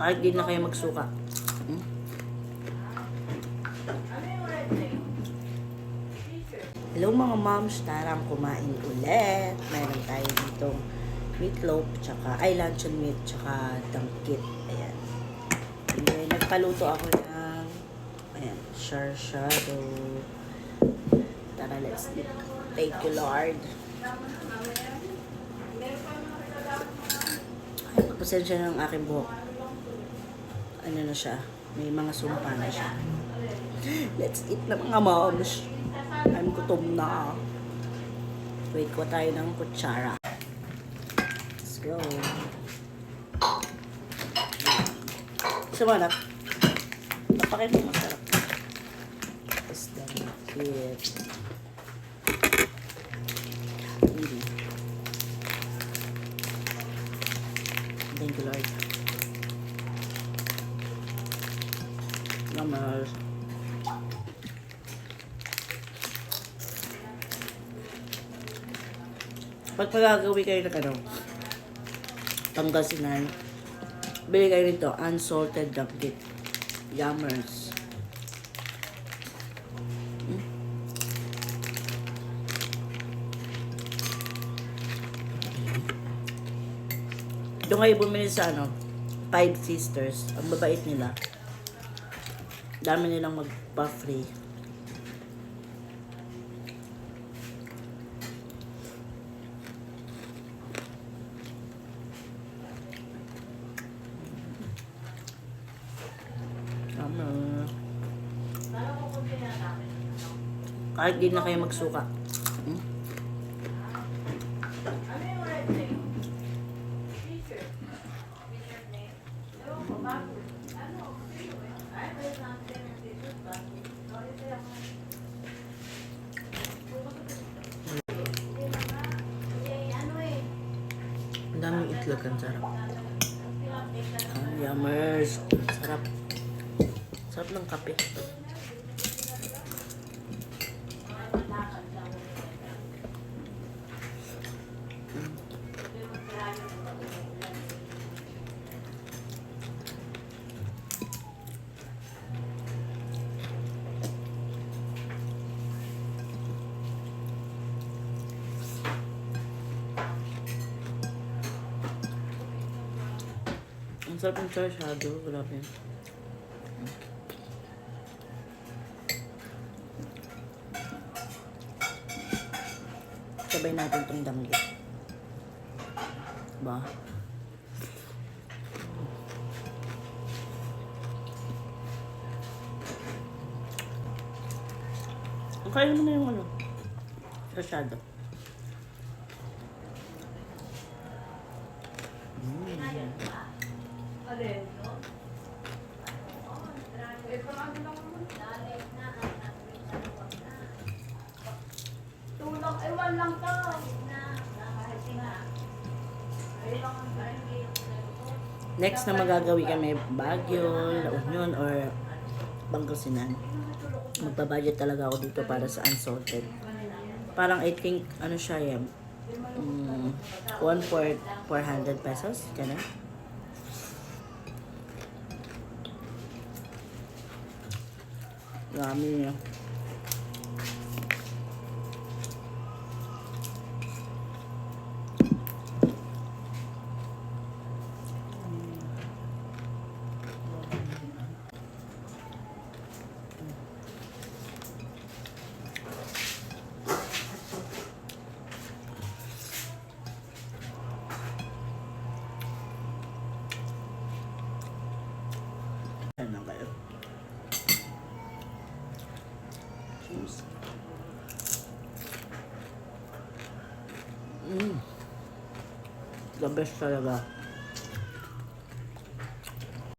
Kahit di na kayo magsuka. Hmm? Hello mga moms, tarang kumain ulit. Meron tayo dito meatloaf, tsaka luncheon meat, tsaka dangkit. Ayan. Anyway, nagpaluto ako ng sharshado. Tara, let's eat. Thank you, Lord. Ay, pagpasensya ng aking buhok. Ano na siya? May mga sumpa na siya. Let's eat na mga moms. I'm gutom na. Wait ko tayo ng kutsara. Let's go. Gusto mo anak? Tapakin mo masarap. Tapos dangkit. Thank you, Lord. Namas. Pag magagawi kayo ng Pangasinan, bili kayo nito, unsalted dangkit. Yummers. Doon kayo bumili sa Five Sisters. Ang babait nila. Dami nilang magpa-free. Kahit di na kayo magsuka. Hmm? Ang daming itlog, ang sarap. Yummers. Sarap. Sarap ng kape. Ang sarap ng sharshado. Grabe. Sabay natin itong danggit. Diba? Ang kaya mo na yung sharshado. Ewan lang to. Next na magagawi kami, Baguio, La Union, or Pangasinan. Magpa-budget talaga ako dito para sa unsalted. Parang I think, siya yan. 1 for 400 pesos. Ganun. Dami niya. Ano kayo? Cheers. The best talaga.